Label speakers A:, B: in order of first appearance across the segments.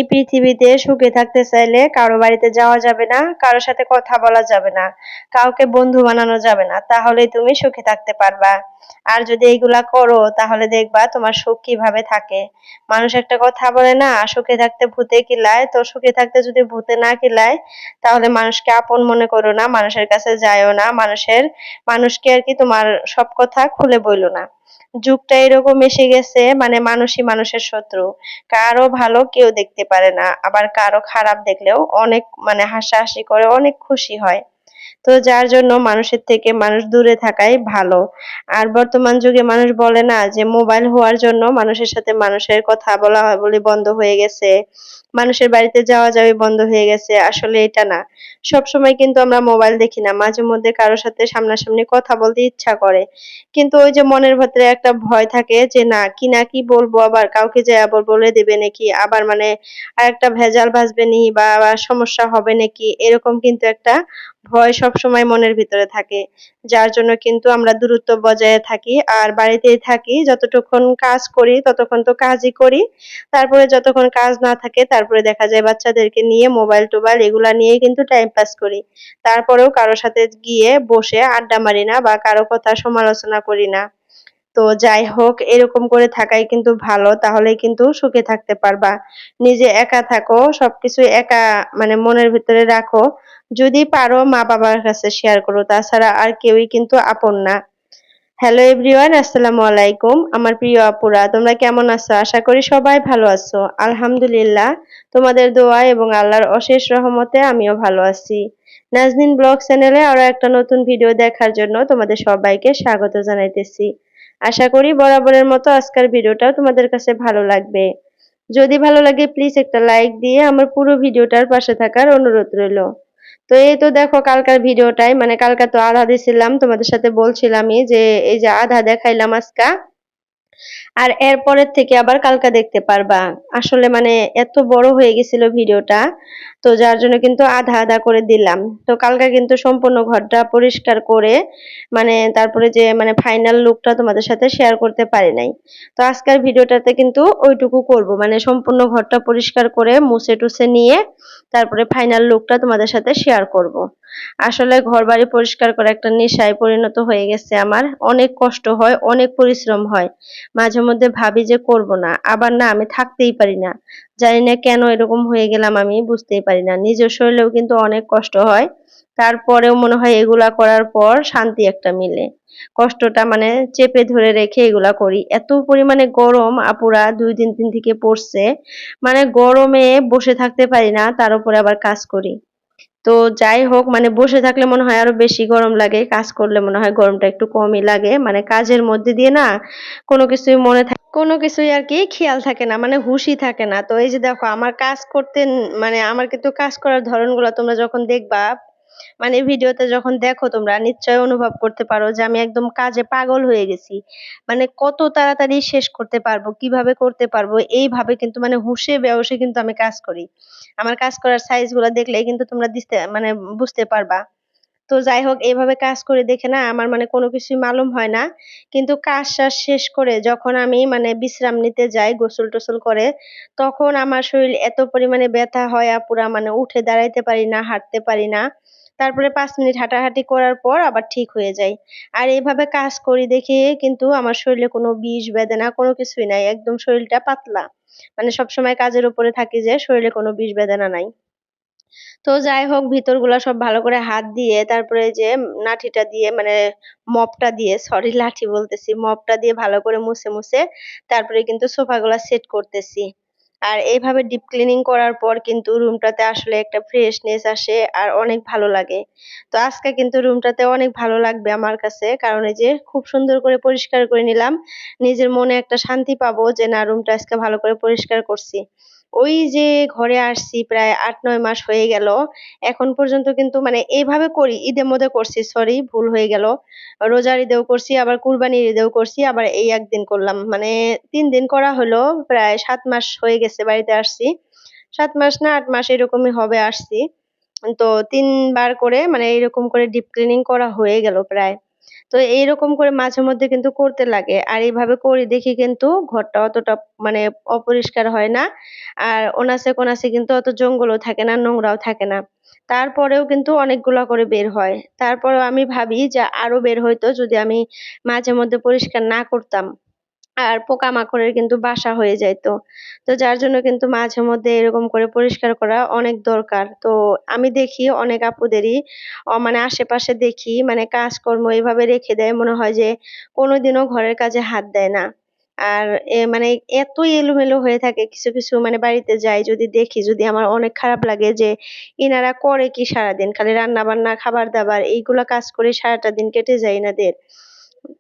A: এই পৃথিবীতে সুখে থাকতে চাইলে কারো বাড়িতে যাওয়া যাবে না, কারোর সাথে কথা বলা যাবে না, কাউকে বন্ধু বানানো যাবে না, তাহলেই তুমি সুখে থাকতে পারবা। আর যদি এইগুলা করো তাহলে দেখবা তোমার সুখ কিভাবে থাকে। মানুষ একটা কথা বলে না, সুখে থাকতে ভূতে কিলায়। তো সুখে থাকতে যদি ভূতে না কিলায় তাহলে মানুষকে আপন মনে করো না, মানুষের কাছে যায়ও না, মানুষকে আর কি তোমার সব কথা খুলে বইলো না। যুগটা এরকম এসে গেছে, মানে মানুষই মানুষের শত্রু। কারো ভালো কেউ দেখতে পারে না, আবার কারো খারাপ দেখলেও অনেক মানে হাসাহাসি করে, অনেক খুশি হয়। তো যার জন্য মানুষের থেকে মানুষ দূরে থাকাই ভালো। আর বর্তমান যুগে মানুষ বলে না যে মোবাইল হওয়ার জন্য মানুষের সাথে মানুষের কথা বলা হয় বলে বন্ধ হয়ে গেছে, মানুষের বাড়িতে যাওয়া যাওয়ি বন্ধ হয়ে গেছে। আসলে এটা না। সবসময় কিন্তু আমরা মোবাইল দেখি না, মাঝে মধ্যে কারো সাথে সামনাসামনি কথা বলতে ইচ্ছা করে, কিন্তু ওই যে মনের ভেতরে একটা ভয় থাকে যে না কি বলবো, আবার কাউকে যে আবার বলে দেবে নাকি, আবার মানে আরেকটা ভেজাল বাজবে নি, বা আবার সমস্যা হবে নাকি, এরকম কিন্তু একটা ভয় সবসময় মনের ভিতরে থাকে। যার জন্য কিন্তু আমরা দূরত্ব বজায় থাকি আর বাড়িতেই থাকি। যতটুক্ষণ কাজ করি ততক্ষণ তো কাজই করি। তারপরে যতক্ষণ কাজ না থাকে তারপরে দেখা যায় বাচ্চাদেরকে নিয়ে মোবাইল-টোবাইল এগুলা নিয়েই কিন্তু টাইম পাস করি। তারপরেও কারো সাথে গিয়ে বসে আড্ডা মারি না বা কারো কথা সমালোচনা করি না। তো যাই হোক, এরকম করে থাকাই কিন্তু ভালো, তাহলেই কিন্তু সুখে থাকতে পারবা। নিজে একা থাকো, সবকিছু একা মানে মনের ভিতরে রাখো। যদি পারো মা-বাবার কাছে শেয়ার করো, তাছাড়া আর কেউই কিন্তু আপন না। হ্যালো এভরিওয়ান, আসসালামু আলাইকুম। আমার প্রিয় আপুরা, তোমরা কেমন আছো? আশা করি সবাই ভালো আছো। আলহামদুলিল্লাহ, তোমাদের দোয়া এবং আল্লাহর অশেষ রহমতে আমিও ভালো আছি। নাজনীন ব্লগ চ্যানেলে আরো একটা নতুন ভিডিও দেখার জন্য তোমাদের সবাইকে স্বাগত জানাইতেছি। আশা করি বরাবরের মতো আজকের ভিডিওটাও তোমাদের কাছে ভালো লাগবে। যদি ভালো লাগে প্লিজ একটা লাইক দিয়ে আমার পুরো ভিডিওটার পাশে থাকার অনুরোধ রইল। তো এই তো দেখো কালকার ভিডিওটাই, মানে কালকা তো আধা দিছিলাম, তোমাদের সাথে বলছিলামই যে এই যে আধা দেখাইলাম আজকা, আর এরপরের থেকে আবার কালকা দেখতে পারবা। আসলে মানে এত বড় হয়ে গেছিল ভিডিওটা, তো যার জন্য কিন্তু আধা আধা করে দিলাম। তো কালকা কিন্তু সম্পূর্ণ ঘরটা পরিষ্কার করে মানে তারপরে যে মানে ফাইনাল লুকটা তোমাদের সাথে শেয়ার করতে পারি নাই। তো আজকের ভিডিওটাতে কিন্তু ওইটুকু করব, মানে সম্পূর্ণ ঘরটা পরিষ্কার করে মুছে টুছে নিয়ে তারপরে ফাইনাল লুকটা তোমাদের সাথে শেয়ার করব। আসলে ঘরবাড়ি পরিষ্কার করা একটা নেশায় পরিণত হয়ে গেছে আমার। অনেক কষ্ট হয়, অনেক পরিশ্রম হয়। মাঝে মধ্যে ভাবি যে করব না, আবার না আমি থাকতেই পারি না। জানি না কেন এরকম হয়ে গেলাম, আমি বুঝতেই পারি না। নিজের শরীরেও কিন্তু অনেক কষ্ট হয়, তারপরেও মনে হয় এগুলা করার পর শান্তি একটা মিলে। কষ্টটা মানে চেপে ধরে রেখে এগুলা করি। এত পরিমাণে গরম আপুরা 2-3 দিন থেকে পড়ছে, মানে গরমে বসে থাকতে পারি না, তার উপরে আবার কাজ করি। তো যাই হোক, মানে বসে থাকলে মনে হয় আরো বেশি গরম লাগে, কাজ করলে মনে হয় গরমটা একটু কমই লাগে। মানে কাজের মধ্যে দিয়ে না কোনো কিছুই কোনো কিছুই আর কি খেয়াল থাকে না, মানে হুঁশই থাকে না। তো এই যে দেখো আমার কাজ করতে মানে আমার কিন্তু কাজ করার ধরনগুলো তোমরা যখন দেখবা, মানে ভিডিওতে যখন দেখো তোমরা নিশ্চয়ই অনুভব করতে পারো যে আমি একদম কাজে পাগল হয়ে গেছি। মানে কত তাড়াতাড়ি শেষ করতে পারবো, কিভাবে করতে পারবো, এইভাবে কিন্তু মানে হুঁশে বেহুশে কিন্তু আমি কাজ করি। আমার কাজ করার সাইজ গুলা দেখলেই কিন্তু তোমরা মানে বুঝতে পারবা। তো যাই হোক, এভাবে কাজ করে দেখে না আমার মানে কোনো কিছুই মালুম হয় না। কিন্তু কাজ-টাজ শেষ করে যখন আমি মানে বিশ্রাম নিতে যাই গোসল-টোসল করে, তখন আমার শরীর এত পরিমাণে ব্যথা হয় আপুরা, মানে উঠে দাঁড়াইতে পারি না, হাঁটতে পারি না। তারপরে ৫ মিনিট হাঁটাহাঁটি করার পর আবার ঠিক হয়ে যায়। আর এভাবে কাজ করি দেখে কিন্তু আমার শরীরে কোনো বিষ বেদনা কোনো কিছুই নাই। একদম শরীরটা পাতলা। মানে সবসময় কাজের উপরে থাকি যে শরীরে কোনো বিষ বেদনা নাই। তো যাই হোক, ভিতরগুলা সব ভালো করে হাত দিয়ে তারপরে যে লাঠিটা দিয়ে মানে মপটা দিয়ে, সরি লাঠি বলতেছি, মপটা দিয়ে ভালো করে মুছে তারপরে কিন্তু সোফাগুলা সেট করতেছি। আর এইভাবে ডিপ ক্লিনিং করার পর কিন্তু রুমটাতে আসলে একটা ফ্রেশনেস আসে আর অনেক ভালো লাগে। তো আজকে কিন্তু রুমটাতে অনেক ভালো লাগবে আমার কাছে, কারণ এই যে খুব সুন্দর করে পরিষ্কার করে নিলাম। নিজের মনে একটা শান্তি পাবো যে না, রুমটা আজকে ভালো করে পরিষ্কার করছি। ওই যে ঘরে আসছি প্রায় ৮-৯ মাস হয়ে গেল। এখন পর্যন্ত কিন্তু মানে এভাবে করি, ঈদের মধ্যে করছি, সরি ভুল হয়ে গেল। রোজার ঈদেও করছি, আবার কুরবানির ঈদেও করছি, আবার এই একদিন করলাম। মানে ৩ দিন করা হলো, প্রায় ৭ মাস হয়ে গেছে বাড়িতে আসছি। ৭ মাস না ৮ মাস এরকমই হবে আসছি। তো ৩ বার করে মানে এরকম করে ডিপ ক্লিনিং করা হয়ে গেল প্রায়। তো এইরকম করে মাঝে মধ্যে কিন্তু করতে লাগে। আর এইভাবে করি দেখি কিন্তু ঘরটা অতটা মানে অপরিষ্কার হয় না। আর অনাসে-কোনাসে কিন্তু অত জঙ্গলও থাকে না, নোংরাও থাকে না। তারপরেও কিন্তু অনেকগুলা করে বের হয়। তারপরেও আমি ভাবি যে আরো বের হইতো যদি আমি মাঝে মধ্যে পরিষ্কার না করতাম। আর পোকামাকড়ের কিন্তু বাসা হয়ে যাইতো। তো যার জন্য কিন্তু মাঝে মধ্যে এরকম করে পরিষ্কার করা অনেক দরকার। তো আমি দেখি অনেক আপুদেরই মানে আশেপাশে দেখি মানে কাজকর্ম এভাবে রেখে দেয় মনে হয় যে কোনোদিনও ঘরের কাজে হাত দেয় না। আর মানে এতই এলোমেলো হয়ে থাকে কিছু, কিছু মানে বাড়িতে যাই যদি দেখি যদি আমার অনেক খারাপ লাগে যে ইনারা করে কি সারাদিন? খালি রান্না-বান্না, খাবার-দাবার এইগুলা কাজ করেই সারাটা দিন কেটে যায় ইনাদের।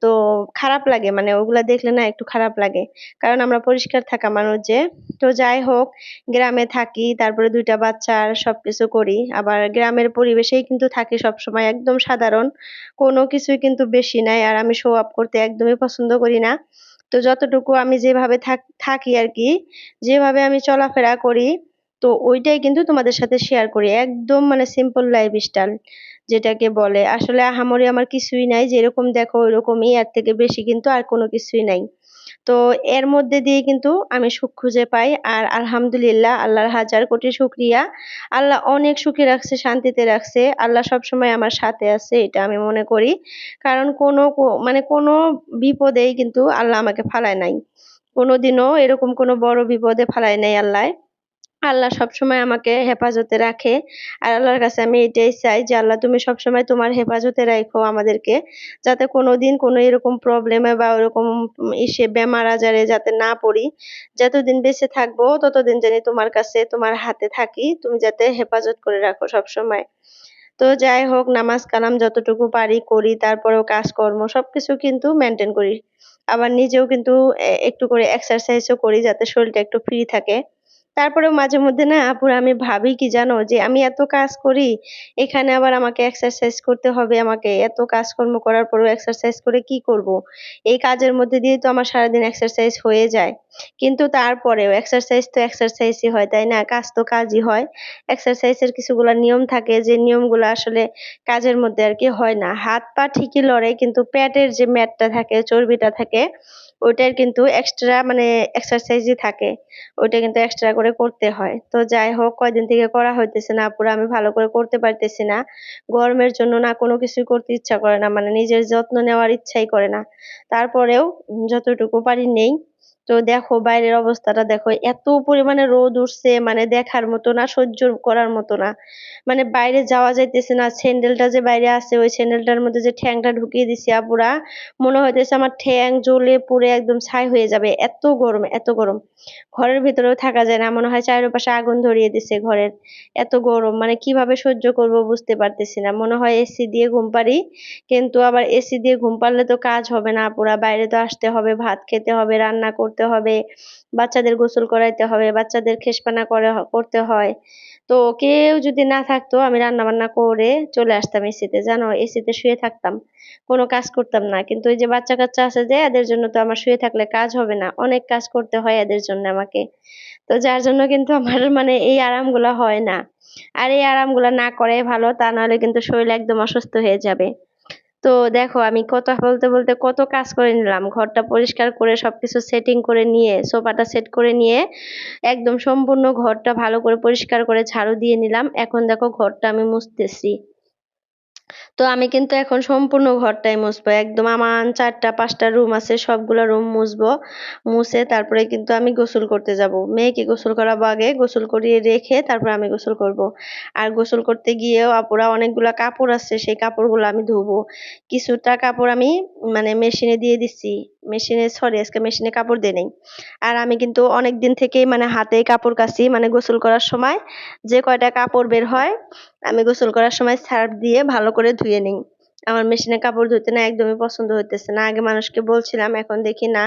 A: তো খারাপ লাগে মানে ওগুলা দেখলে না একটু খারাপ লাগে। কারণ আমরা পরিষ্কার থাকা মানুষ যে। তো যাই হোক গ্রামে থাকি, তারপরে ২ টা বাচ্চা আর সবকিছু করি। আবার গ্রামের পরিবেশেই কিন্তু থাকি সবসময় একদম সাধারণ। কোনো কিছুই কিন্তু বেশি নাই। আর আমি শো অফ করতে একদমই পছন্দ করি না। তো যতটুকু আমি যেভাবে থাকি আরকি, যেভাবে আমি চলাফেরা করি, তো ওইটাই কিন্তু তোমাদের সাথে শেয়ার করি। একদম মানে সিম্পল লাইফস্টাইল যেটাকে বলে। আসলে আহামরি আমার কিছুই নাই। যেরকম দেখো ওইরকমই, এর থেকে বেশি কিন্তু আর কোনো কিছুই নাই। তো এর মধ্যে দিয়ে কিন্তু আমি সুখ খুঁজে পাই। আর আলহামদুলিল্লাহ আল্লাহর হাজার কোটি শুকরিয়া। আল্লাহ অনেক সুখে রাখছে, শান্তিতে রাখছে। আল্লাহ সবসময় আমার সাথে আছে এটা আমি মনে করি। কারণ মানে কোনো বিপদেই কিন্তু আল্লাহ আমাকে ফালায় নাই। কোনোদিনও এরকম কোনো বড় বিপদে ফালায় নাই আল্লাহ। আল্লাহ সবসময় আমাকে হেফাজতে রাখে। আর আল্লাহর কাছে আমি এটাই চাই যে, আল্লাহ তুমি সবসময় তোমার হেফাজতে রাইখো আমাদেরকে। যাতে কোনোদিন কোনো এরকম প্রবলেমে বা ওরকম বেমার আজারে যাতে না পড়ি। যতদিন বেঁচে থাকবো ততদিন জানি তোমার কাছে তোমার হাতে থাকি। তুমি যাতে হেফাজত করে রাখো সবসময়। তো যাই হোক নামাজ-কালাম যতটুকু পারি করি। তারপরেও কাজকর্ম সবকিছু কিন্তু মেইনটেইন করি। আবার নিজেও কিন্তু একটু করে এক্সারসাইজও করি যাতে শরীরটা একটু ফ্রি থাকে। তারপরেও মাঝে মধ্যে না আপুরা আমি ভাবি কি জানো? যে আমি এত কাজ করি, এখানে আবার আমাকে এক্সারসাইজ করতে হবে আমাকে। এত কাজকর্ম করার পরেও এক্সারসাইজ করে কি করব? এই কাজের মধ্যে দিয়েই তো আমার সারাদিন এক্সারসাইজ হয়ে যায়। কিন্তু তারপরেও এক্সারসাইজ তো এক্সারসাইজই হয়, তাই না? কাজ তো কাজই হয়। এক্সারসাইজের কিছুগুলা নিয়ম থাকে যে নিয়মগুলা আসলে কাজের মধ্যে আরকি হয় না। হাত-পা ঠিকই লড়ে কিন্তু পেটের যে মেদটা থাকে, চর্বিটা থাকে ওইটার কিন্তু এক্সট্রা মানে এক্সারসাইজই থাকে। ওইটা কিন্তু এক্সট্রা করে করতে হয়। তো যাই হোক কয়দিন থেকে করা হইতেছে না আপুরা আমি ভালো করে করতে পারতেছি না। গরমের জন্য না কোনো কিছুই করতে ইচ্ছা করে না। মানে নিজের যত্ন নেওয়ার ইচ্ছাই করে না। তারপরেও যতটুকু পারি নেই। তো দেখো বাইরের অবস্থাটা দেখো। এত পরিমাণে রোদ উঠছে মানে দেখার মতো না, সহ্য করার মতো না। মানে বাইরে যাওয়া যাইতেছে না। স্যান্ডেলটা যে বাইরে আছে ওই স্যান্ডেলটার মধ্যে যে ঠ্যাংটা ঢুকিয়ে দিছি আপুরা, মনে হইতেছে আমার ঠ্যাং জ্বলে পুড়ে একদম ছাই হয়ে যাবে। এত গরম, এত গরম। ঘরের ভেতরেও থাকা যায় না। মনে হয় চারপাশে আগুন ধরিয়ে দিছে ঘরের। এত গরম মানে কিভাবে সহ্য করব বুঝতে পারতেছি না। মনে হয় এসি দিয়ে ঘুম পাড়ি। কিন্তু আবার এসি দিয়ে ঘুম পাড়লে তো কাজ হবে না আপুরা। বাইরে তো আসতে হবে, ভাত খেতে হবে, রান্না করতে হবে, বাচ্চাদের গোসল করাইতে হবে, বাচ্চাদের খেশপানা করতে হয়। তো কেউ যদি না থাকতো আমি রান্না-বান্না করে চলে আসতাম এসিতে। জানো? এসিতে শুয়ে থাকতাম। কোনো কাজ করতাম না। কিন্তু ওই যে বাচ্চা-কাচ্চা আছে যে এদের জন্য তো আমার শুয়ে থাকলে কাজ হবে না। অনেক কাজ করতে হয় এদের জন্য আমাকে। তো যার জন্য কিন্তু আমার মানে এই আরামগুলা হয় না। আর এই আরামগুলা না করাই ভালো। তা নাহলে কিন্তু শরীর একদম অসুস্থ হয়ে যাবে। তো দেখো আমি কথা বলতে, বলতে কত কাজ করে নিলাম। ঘরটা পরিষ্কার করে সবকিছু সেটিং করে নিয়ে, সোফাটা সেট করে নিয়ে একদম সম্পূর্ণ ঘরটা ভালো করে পরিষ্কার করে ঝাড়ু দিয়ে নিলাম। এখন দেখো ঘরটা আমি মুছতেছি। তো আমি কিন্তু এখন সম্পূর্ণ ঘরটাই মুছবো। একদম আমার ৪ টা ৫ টা রুম আছে সবগুলা রুম মুছবো। মুছে তারপরে কিন্তু আমি গোসল করতে যাবো। মেয়েকে গোসল করাবো আগে। গোসল করিয়ে রেখে তারপরে আমি গোসল করবো। আর গোসল করতে গিয়েও আপুরা অনেকগুলা কাপড় আছে সেই কাপড়গুলো আমি ধুবো। কিছুটা কাপড় আমি মানে মেশিনে দিয়ে দিচ্ছি। আজকে মেশিনে কাপড় দেই নাই। আর আমি কিন্তু অনেকদিন থেকেই মানে হাতেই কাপড় কাচি। মানে গোসল করার সময় যে কয়টা কাপড় বের হয় আমি গোসল করার সময় সার্ফ দিয়ে ভালো করে ধুয়ে নিই। আমার মেশিনে কাপড় ধুতে না একদমই পছন্দ হইতেছে না। আগে মানুষকে বলছিলাম এখন দেখি না,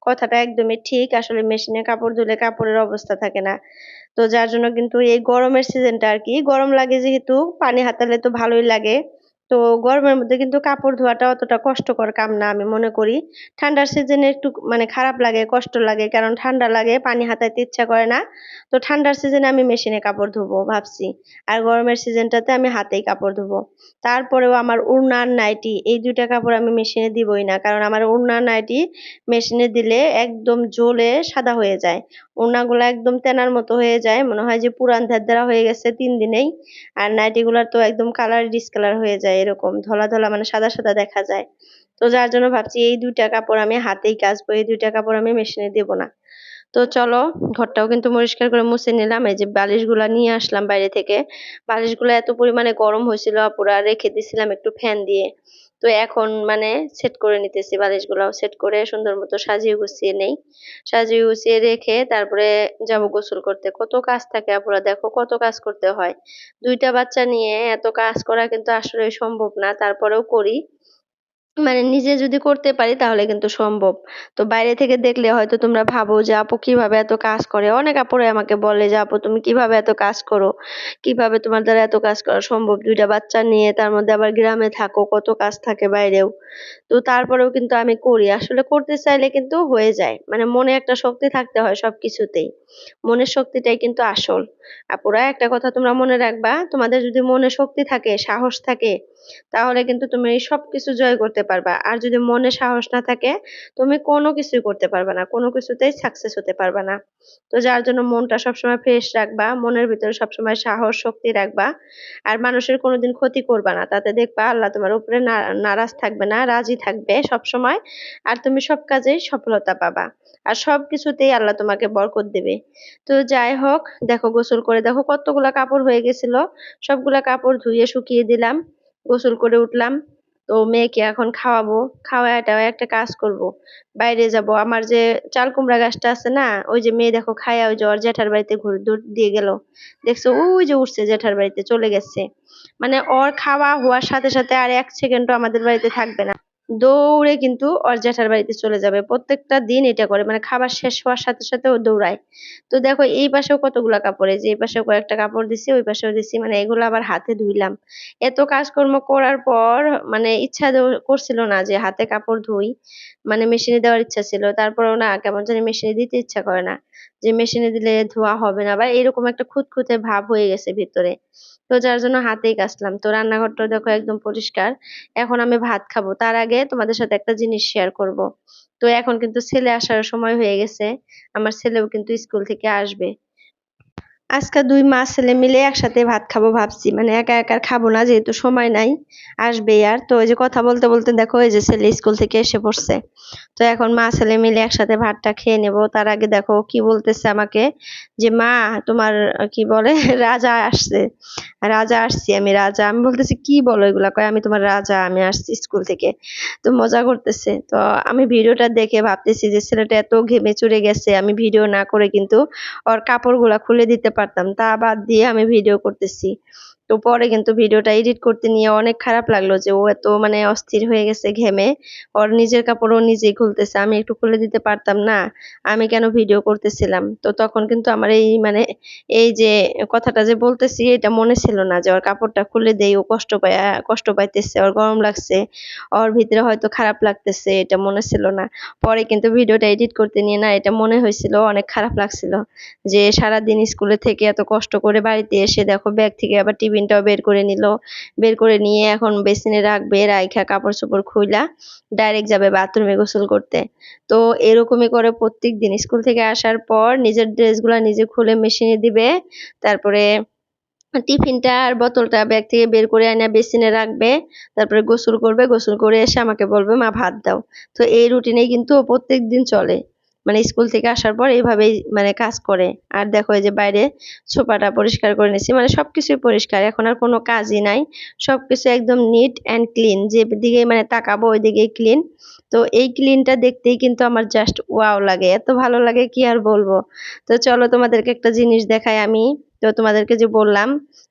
A: কথাটা একদমই ঠিক। আসলে মেশিনে কাপড় ধুলে কাপড়ের অবস্থা থাকে না। তো যার জন্য কিন্তু এই গরমের সিজনটা আরকি, গরম লাগে যেহেতু পানি হাতালে তো ভালোই লাগে। তো গরমের মধ্যে কিন্তু কাপড় ধোয়াটা অতটা কষ্টকর কাম না আমি মনে করি। ঠান্ডার সিজনে একটু মানে খারাপ লাগে, কষ্ট লাগে। কারণ ঠান্ডা লাগে, পানি হাতাইতে ইচ্ছা করে না। তো ঠান্ডার সিজনে আমি মেশিনে কাপড় ধুবো ভাবছি। আর গরমের সিজনটাতে আমি হাতেই কাপড় ধুবো। তারপরেও আমার ওড়না আর নাইটি এই ২ টা কাপড় আমি মেশিনে দিবই না। কারণ আমার ওড়না নাইটি মেশিনে দিলে একদম জ্বলে সাদা হয়ে যায়। ওড়নাগুলা একদম তেনার মতো হয়ে যায়। মনে হয় যে পুরান ধ্যাড়-ধ্যাড়া হয়ে গেছে ৩ দিনেই। আর নাইটি গুলার তো একদম কালার ডিসকালার হয়ে যায় এরকম ধলা, ধলা মানে সাদা, সাদা দেখা যায়। তো যার জন্য ভাবছি এই ২ টা কাপড় আমি হাতেই কাচবো। এই ২ টা কাপড় আমি মেশিনে দেব না। তো চলো ঘরটাও কিন্তু পরিষ্কার করে মুছে নিলাম। এই যে বালিশগুলা নিয়ে আসলাম বাইরে থেকে। বালিশগুলা এত পরিমাণে গরম হয়েছিল আপুরা রেখে দিছিলাম একটু ফ্যান দিয়ে। তো এখন মানে সেট করে নিতেছি বালিশগুলাও সেট করে সুন্দর মতো সাজিয়ে গুছিয়ে নেই। সাজিয়ে গুছিয়ে রেখে তারপরে যাব গোসল করতে। কত কাজ থাকে আপুরা দেখো কত কাজ করতে হয়। ২ টা বাচ্চা নিয়ে এত কাজ করা কিন্তু আসলেই সম্ভব না। তারপরেও করি। মানে নিজে যদি করতে পারি তাহলে কিন্তু সম্ভব। তো বাইরে থেকে দেখলে হয়তো তোমরা ভাবো যে আপু কিভাবে এত কাজ করে? অনেক আপুরাই আমাকে বলে যে আপু তুমি কিভাবে এত কাজ করো? কিভাবে তোমার দ্বারা এত কাজ করা সম্ভব? ২ টা বাচ্চা নিয়ে তার মধ্যে আবার গ্রামে থাকো, কত কাজ থাকে বাইরেও। তো তারপরেও কিন্তু আমি করি। আসলে করতে চাইলে কিন্তু হয়ে যায়। মানে মনে একটা শক্তি থাকতে হয় সবকিছুতেই। মনের শক্তিটাই কিন্তু আসল। আপুরা একটা কথা তোমরা মনে রাখবা, তোমাদের যদি মনে শক্তি থাকে, সাহস থাকে তাহলে কিন্তু তুমি সবকিছু জয় করতে পারবা। আর যদি মনে সাহস না থাকে, তুমি কোনো কিছুই করতে পারবা না। কোনো কিছুতেই সাকসেস হতে পারবা না। তো যার জন্য মনটা সবসময় ফ্রেশ রাখবা, মনের ভিতরে সবসময় সাহস, শক্তি রাখবা। আর মানুষের কোনোদিন ক্ষতি করবা না। তাতে দেখবা আল্লাহ তোমার উপরে নারাজ থাকবে না, রাজি থাকবে সবসময়। আর তুমি সব কাজেই সফলতা পাবা। আর সবকিছুতেই আল্লাহ তোমাকে বরকত দেবে। তো যাই হোক, দেখো গোসল করে দেখো কতগুলা কাপড় হয়ে গেছিল। সবগুলা কাপড় ধুয়ে শুকিয়ে দিলাম। গোসল করে উঠলাম। তো মেয়েকে এখন খাওয়াবো। খাওয়ায়-টাওয়ায় একটা কাজ করব। বাইরে যাব। আমার যে চাল কুমড়া গাছটা আছে না? ওই যে মেয়ে দেখো খাইয়া ওই যে ওর জ্যাঠার বাড়িতে দৌড় দিয়ে গেল। দেখছো ওই যে উঠছে জ্যাঠার বাড়িতে চলে গেছে। মানে ওর খাওয়া হওয়ার সাথে, সাথে আর ১ সেকেন্ডও আমাদের বাড়িতে থাকবে না। দৌড়ে কিন্তু ওর জ্যাঠার বাড়িতে চলে যাবে। প্রত্যেকটা দিন এটা করে। মানে খাবার শেষ হওয়ার সাথে, সাথে ও দৌড়ায়। তো দেখো এই পাশেও কতগুলা কাপড়। এই যে এই পাশেও কয়েকটা কাপড় দিছি, ওই পাশেও দিছি। মানে এগুলো আবার হাতে ধুইলাম। এত কাজকর্ম করার পর মানে ইচ্ছা করছিল না যে হাতে কাপড় ধুই। মানে মেশিনে দেওয়ার ইচ্ছা ছিল। তারপরেও না কেমন জানি মেশিনে দিতে ইচ্ছা করে না। যে মেশিনে দিলে ধোয়া হবে না বা এরকম একটা খুঁতখুঁতে ভাব হয়ে গেছে ভিতরে। তো যার জন্য হাতেই কাচলাম। তো রান্নাঘরটাও দেখো একদম পরিষ্কার। এখন আমি ভাত খাবো। তার আগে তোমাদের সাথে একটা জিনিস শেয়ার করব। তো এখন কিন্তু ছেলে আসার সময় হয়ে গেছে। আমার ছেলেও কিন্তু স্কুল থেকে আসবে। আজকে ২ মা ছেলে মিলে একসাথে ভাত খাবো ভাবছি। মানে একা, একা আর খাবো না যেহেতু সময় নাই। আসবেই আর। তো ওই যে কথা বলতে, বলতে দেখো এই যে ছেলে স্কুল থেকে এসে পড়ছে। তো এখন মা ছেলে মিলে একসাথে ভাতটা খেয়ে নেব। তার আগে দেখো কি বলতেছে আমাকে যে, "মা তোমার কি বলে রাজা আসছে।" রাজা আসছি আমি রাজা। আমি বলতেছি, "কি বলো এগুলা?" কয়, "আমি তোমার রাজা। আমি আসছি স্কুল থেকে।" তো মজা করতেছে। তো আমি ভিডিওটা দেখে ভাবতেছি যে ছেলেটা এত ঘেমে চুরে গেছে। আমি ভিডিও না করে কিন্তু ওর কাপড়গুলা খুলে দিতে পারতাম। তা বাদ দিয়ে আমি ভিডিও করতেছি। তো পরে কিন্তু ভিডিওটা এডিট করতে নিয়ে অনেক খারাপ লাগলো যে ও এত মানে অস্থির হয়ে গেছে ঘেমে। ওর নিজের কাপড় ও নিজেই খুলতেছে। আমি একটু খুলে দিতে পারতাম না? আমি কেন ভিডিও করতেছিলাম? তো তখন কিন্তু আমার এই মানে এই যে কথাটা যে বলতেছি এটা মনে ছিল না যে ওর কাপড়টা খুলে দেই ও কষ্ট পাইতেছে, ওর গরম লাগছে, ওর ভিতরে হয়তো খারাপ লাগতেছে এটা মনে ছিল না। পরে কিন্তু ভিডিওটা এডিট করতে নিয়ে না এটা মনে হয়েছিল অনেক খারাপ লাগছিল। যে সারাদিন স্কুলে থেকে এত কষ্ট করে বাড়িতে এসে দেখো ব্যাগ থেকে আবার টিফিনটাও বের করে নিল। বের করে নিয়ে এখন বেসিনে রাখবে, রাইখা কাপড়-চোপড় খুইলা ডাইরেক্ট যাবে বাথরুমে গোসল করতে। তো এরকমই করে প্রত্যেকদিন স্কুল থেকে আসার পর নিজের ড্রেসগুলা নিজে খুলে মেশিনে দিবে। তারপরে টিফিনটা আর বোতলটা ব্যাগ থেকে বের করে আইনা বেসিনে রাখবে। তারপরে গোসল করবে। গোসল করে এসে আমাকে বলবে, "মা ভাত দাও।" তো এই রুটিনেই কিন্তু ও প্রত্যেকদিন চলে। মানে স্কুল থেকে আসার পর এভাবেই মানে কাজ করে। আর দেখো এই যে বাইরে সোফাটা পরিষ্কার করে নিছি। মানে সবকিছুই পরিষ্কার। এখন আর কোনো কাজই নাই। সবকিছু একদম নিট অ্যান্ড ক্লিন। যেদিকেই মানে তাকাবো ওইদিকেই ক্লিন। তো এই ক্লিনটা দেখতেই কিন্তু আমার জাস্ট ওয়াও লাগে। এত ভালো লাগে কি আর বলবো। তো চলো তোমাদেরকে একটা জিনিস দেখাই আমি। তো তোমাদেরকে যে বললাম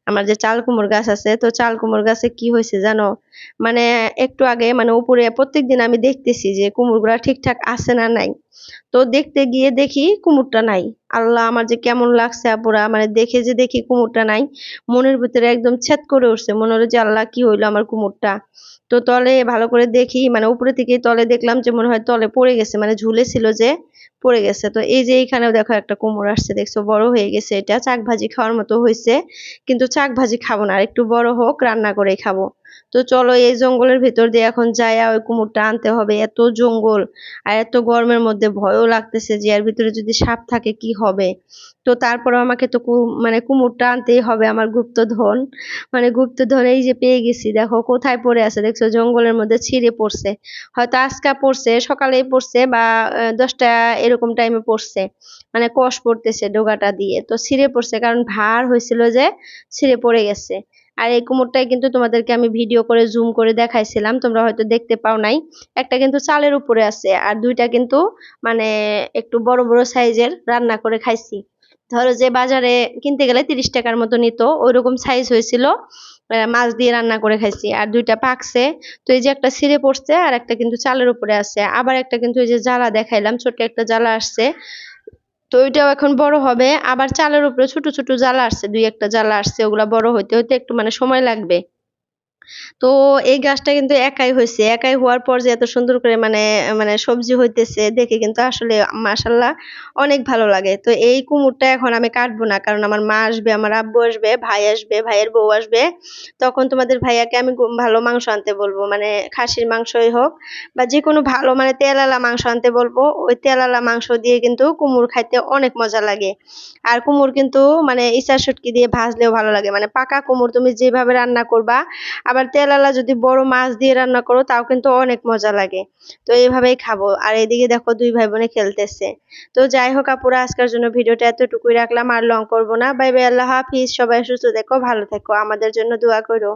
A: আমার যে চাল কুমড় গাছ আছে, তো চাল কুমড় গাছে কি হয়েছে জানো, মানে একটু আগে মানে উপরে প্রত্যেকদিন আমি দেখতেছি যে কুমড়গুলা ঠিকঠাক আছে না নাই। তো দেখতে গিয়ে দেখি কুমড়টা নাই। আল্লাহ, আমার যে কেমন লাগছে আপুরা, মানে দেখে যে দেখি কুমড়টা নাই, মনের ভিতরে একদম ছেদ করে উঠছে, মনে হলো যে আল্লাহ কি হইলো আমার কুমড়টা। তো তলে ভালো করে দেখি, মানে উপরে থেকে তলে দেখলাম যে মনে হয় তলে পড়ে গেছে, মানে ঝুলে ছিল যে পড়ে গেছে। তো এই যে এইখানেও দেখো একটা কুমড় আসছে, দেখছো বড় হয়ে গেছে, এটা চাক ভাজি খাওয়ার মতো হয়েছে। কিন্তু চাক ভাজি খাবো না, আর একটু বড় হোক রান্না করেই খাবো। তো চলো এই জঙ্গলের ভিতর দিয়ে এখন যাইয়া ওই কুমড়টা আনতে হবে। এত জঙ্গল আর এত গরমের মধ্যে ভয়ও লাগতেছে যে এর ভিতরে যদি সাপ থাকে কি হবে। তো তারপরে আমাকে তো মানে কুমড়টা আনতেই হবে, আমার গুপ্তধন। মানে গুপ্তধন এই যে পেয়ে গেছি, দেখো কোথায় পড়ে আছে, দেখছো জঙ্গলের মধ্যে ছিঁড়ে পড়ছে। হয়তো আজকা পড়ছে, সকালেই পড়ছে বা 10টা এরকম টাইমে পড়ছে। মানে কষ পড়তেছে ডোগাটা দিয়ে, তো ছিঁড়ে পড়ছে কারণ ভার হয়েছিল যে ছিঁড়ে পড়ে গেছে। আর এই কুমড়টাই কিন্তু তোমাদেরকে আমি ভিডিও করে জুম করে দেখাইছিলাম, তোমরা হয়তো দেখতে পাও নাই। একটা কিন্তু চালের উপরে আছে আর দুইটা কিন্তু মানে একটু বড় বড় সাইজের, রান্না করে খাইছি। ধরো যে বাজারে কিনতে গেলে 30 টাকার মতো নিত, ওইরকম সাইজ হয়েছিল। মাছ দিয়ে রান্না করে খাইছি আর দুইটা পাকছে। তো এই যে একটা ছিঁড়ে পড়ছে আর একটা কিন্তু চালের উপরে আছে, আবার একটা কিন্তু এই যে জ্বালা দেখাইলাম, ছোট একটা জ্বালা আসছে। তো ওইটাও এখন বড় হবে, আবার চালের উপরে ছোট ছোট জ্বালা আসছে, দুই একটা জ্বালা আসছে, ওগুলা বড় হইতে হইতে একটু মানে সময় লাগবে। তো এই গাছটা কিন্তু একাই হয়েছে, একাই হওয়ার পর যে এত সুন্দর করে মানে মানে সবজি হইতেছে দেখে কিন্তু আসলে মাশাল্লাহ অনেক ভালো লাগে। তো এই কুমড়টা এখন আমি কাটবো না, কারণ আমার মা আসবে, আমার আব্বু আসবে, ভাই আসবে, ভাইয়ের বউ আসবে। তখন তোমাদের ভাইয়াকে আমি ভালো মাংস আনতে বলবো, মানে খাসির মাংসই হোক বা যে কোনো ভালো মানে তেলালা মাংস আনতে বলবো। ওই তেলালা মাংস দিয়ে কিন্তু কুমড় খাইতে অনেক মজা লাগে। আর কুমড় কিন্তু মানে ইসা শুটকি দিয়ে ভাজলেও ভালো লাগে, মানে পাকা কুমড় তুমি যেভাবে রান্না করবা, আবার তেলালা যদি বড় মাছ দিয়ে রান্না করো তাও কিন্তু অনেক মজা লাগে। তো এইভাবেই খাবো। আর এদিকে দেখো দুই ভাই বোনে খেলতেছে। তো যাই হোক আপুরা, আজকের জন্য ভিডিওটা এতটুকুই রাখলাম, আর লং করবো না। বাই বাই, আল্লাহ হাফিজ, সবাই সুস্থ থেকো, ভালো থেকো, আমাদের জন্য দোয়া করো।